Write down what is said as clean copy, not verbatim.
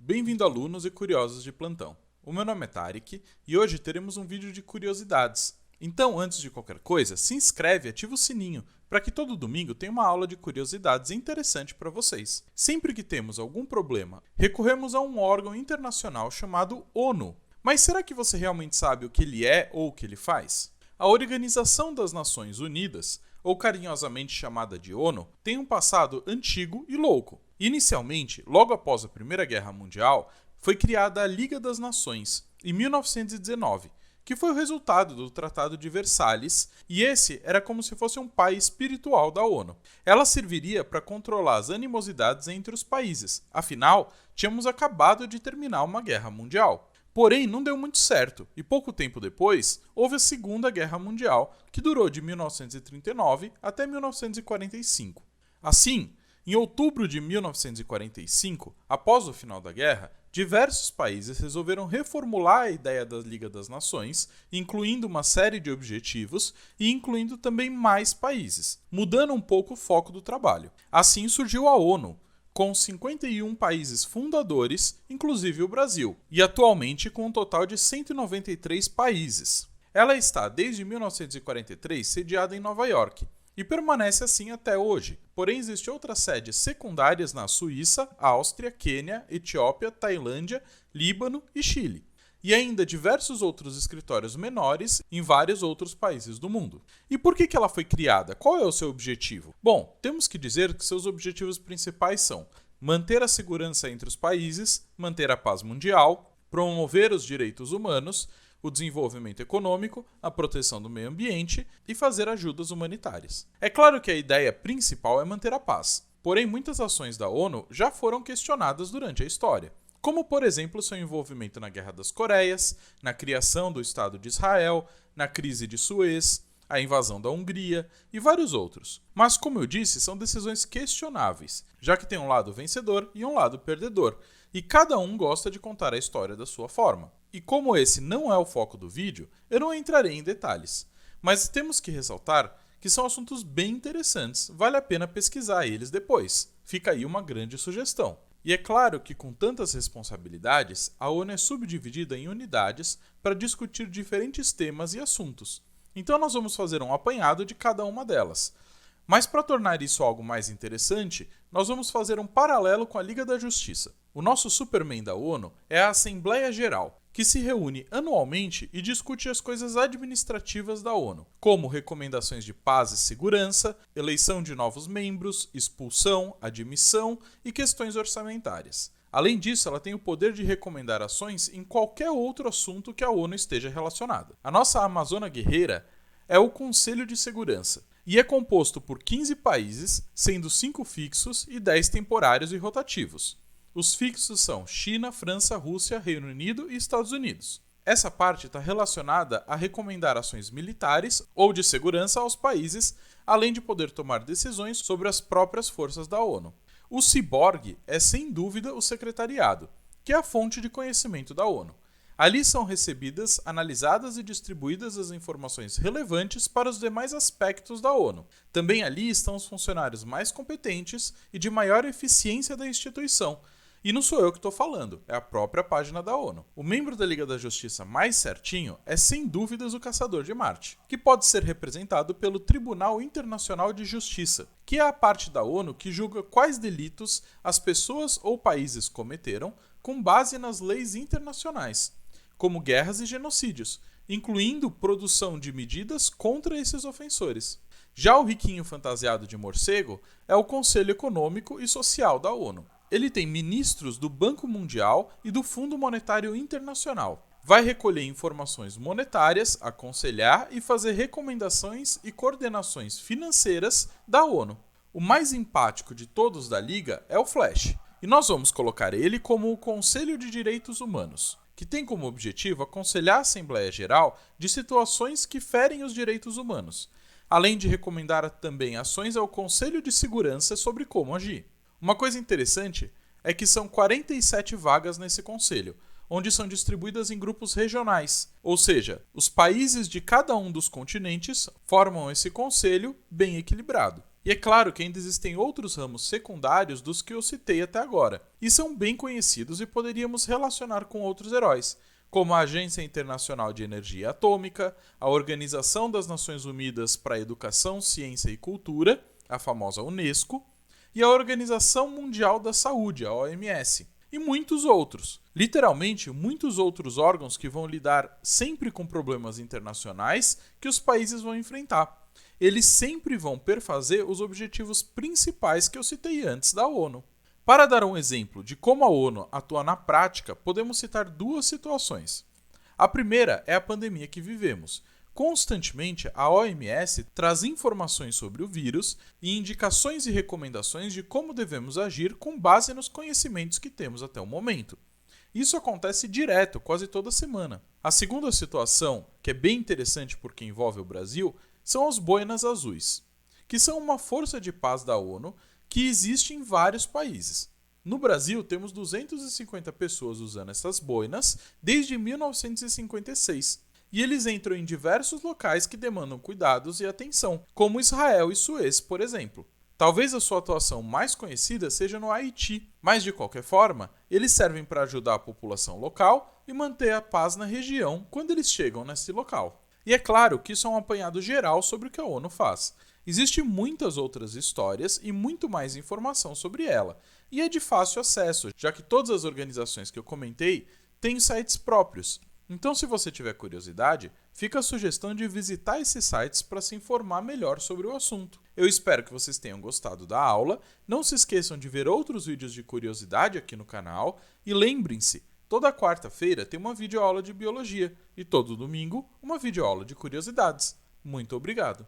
Bem-vindo, alunos e curiosos de plantão. O meu nome é Tarek e hoje teremos um vídeo de curiosidades. Então, antes de qualquer coisa, se inscreve e ativa o sininho para que todo domingo tenha uma aula de curiosidades interessante para vocês. Sempre que temos algum problema, recorremos a um órgão internacional chamado ONU. Mas será que você realmente sabe o que ele é ou o que ele faz? A Organização das Nações Unidas, ou carinhosamente chamada de ONU, tem um passado antigo e louco. Inicialmente, logo após a Primeira Guerra Mundial, foi criada a Liga das Nações, em 1919, que foi o resultado do Tratado de Versalhes, e esse era como se fosse um pai espiritual da ONU. Ela serviria para controlar as animosidades entre os países, afinal, tínhamos acabado de terminar uma guerra mundial. Porém, não deu muito certo, e pouco tempo depois, houve a Segunda Guerra Mundial, que durou de 1939 até 1945. Assim, em outubro de 1945, após o final da guerra, diversos países resolveram reformular a ideia da Liga das Nações, incluindo uma série de objetivos e incluindo também mais países, mudando um pouco o foco do trabalho. Assim surgiu a ONU, com 51 países fundadores, inclusive o Brasil, e atualmente com um total de 193 países. Ela está, desde 1943, sediada em Nova York, e permanece assim até hoje. Porém, existem outras sedes secundárias na Suíça, Áustria, Quênia, Etiópia, Tailândia, Líbano e Chile. E ainda diversos outros escritórios menores em vários outros países do mundo. E por que ela foi criada? Qual é o seu objetivo? Bom, temos que dizer que seus objetivos principais são manter a segurança entre os países, manter a paz mundial, promover os direitos humanos, o desenvolvimento econômico, a proteção do meio ambiente e fazer ajudas humanitárias. É claro que a ideia principal é manter a paz, porém muitas ações da ONU já foram questionadas durante a história, como por exemplo seu envolvimento na Guerra das Coreias, na criação do Estado de Israel, na crise de Suez, a invasão da Hungria e vários outros. Mas como eu disse, são decisões questionáveis, já que tem um lado vencedor e um lado perdedor, e cada um gosta de contar a história da sua forma. E como esse não é o foco do vídeo, eu não entrarei em detalhes. Mas temos que ressaltar que são assuntos bem interessantes, vale a pena pesquisar eles depois. Fica aí uma grande sugestão. E é claro que com tantas responsabilidades, a ONU é subdividida em unidades para discutir diferentes temas e assuntos. Então nós vamos fazer um apanhado de cada uma delas. Mas para tornar isso algo mais interessante, nós vamos fazer um paralelo com a Liga da Justiça. O nosso Superman da ONU é a Assembleia Geral, que se reúne anualmente e discute as coisas administrativas da ONU, como recomendações de paz e segurança, eleição de novos membros, expulsão, admissão e questões orçamentárias. Além disso, ela tem o poder de recomendar ações em qualquer outro assunto que a ONU esteja relacionada. A nossa Amazona Guerreira é o Conselho de Segurança e é composto por 15 países, sendo 5 fixos e 10 temporários e rotativos. Os fixos são China, França, Rússia, Reino Unido e Estados Unidos. Essa parte está relacionada a recomendar ações militares ou de segurança aos países, além de poder tomar decisões sobre as próprias forças da ONU. O CIBORG é sem dúvida o secretariado, que é a fonte de conhecimento da ONU. Ali são recebidas, analisadas e distribuídas as informações relevantes para os demais aspectos da ONU. Também ali estão os funcionários mais competentes e de maior eficiência da instituição. E não sou eu que estou falando, é a própria página da ONU. O membro da Liga da Justiça mais certinho é sem dúvidas o Caçador de Marte, que pode ser representado pelo Tribunal Internacional de Justiça, que é a parte da ONU que julga quais delitos as pessoas ou países cometeram com base nas leis internacionais, como guerras e genocídios, incluindo produção de medidas contra esses ofensores. Já o riquinho fantasiado de morcego é o Conselho Econômico e Social da ONU. Ele tem ministros do Banco Mundial e do Fundo Monetário Internacional. Vai recolher informações monetárias, aconselhar e fazer recomendações e coordenações financeiras da ONU. O mais empático de todos da Liga é o Flash, e nós vamos colocar ele como o Conselho de Direitos Humanos, que tem como objetivo aconselhar a Assembleia Geral de situações que ferem os direitos humanos, além de recomendar também ações ao Conselho de Segurança sobre como agir. Uma coisa interessante é que são 47 vagas nesse conselho, onde são distribuídas em grupos regionais, ou seja, os países de cada um dos continentes formam esse conselho bem equilibrado. E é claro que ainda existem outros ramos secundários dos que eu citei até agora, e são bem conhecidos e poderíamos relacionar com outros heróis, como a Agência Internacional de Energia Atômica, a Organização das Nações Unidas para a Educação, Ciência e Cultura, a famosa Unesco, e a Organização Mundial da Saúde, a OMS, e muitos outros. Literalmente, muitos outros órgãos que vão lidar sempre com problemas internacionais que os países vão enfrentar. Eles sempre vão perfazer os objetivos principais que eu citei antes da ONU. Para dar um exemplo de como a ONU atua na prática, podemos citar duas situações. A primeira é a pandemia que vivemos. Constantemente, a OMS traz informações sobre o vírus e indicações e recomendações de como devemos agir com base nos conhecimentos que temos até o momento. Isso acontece direto, quase toda semana. A segunda situação, que é bem interessante porque envolve o Brasil, são as boinas azuis, que são uma força de paz da ONU que existe em vários países. No Brasil, temos 250 pessoas usando essas boinas desde 1956, e eles entram em diversos locais que demandam cuidados e atenção, como Israel e Suez, por exemplo. Talvez a sua atuação mais conhecida seja no Haiti, mas de qualquer forma, eles servem para ajudar a população local e manter a paz na região quando eles chegam nesse local. E é claro que isso é um apanhado geral sobre o que a ONU faz. Existem muitas outras histórias e muito mais informação sobre ela, e é de fácil acesso, já que todas as organizações que eu comentei têm sites próprios. Então, se você tiver curiosidade, fica a sugestão de visitar esses sites para se informar melhor sobre o assunto. Eu espero que vocês tenham gostado da aula, não se esqueçam de ver outros vídeos de curiosidade aqui no canal, e lembrem-se, toda quarta-feira tem uma videoaula de biologia, e todo domingo uma videoaula de curiosidades. Muito obrigado!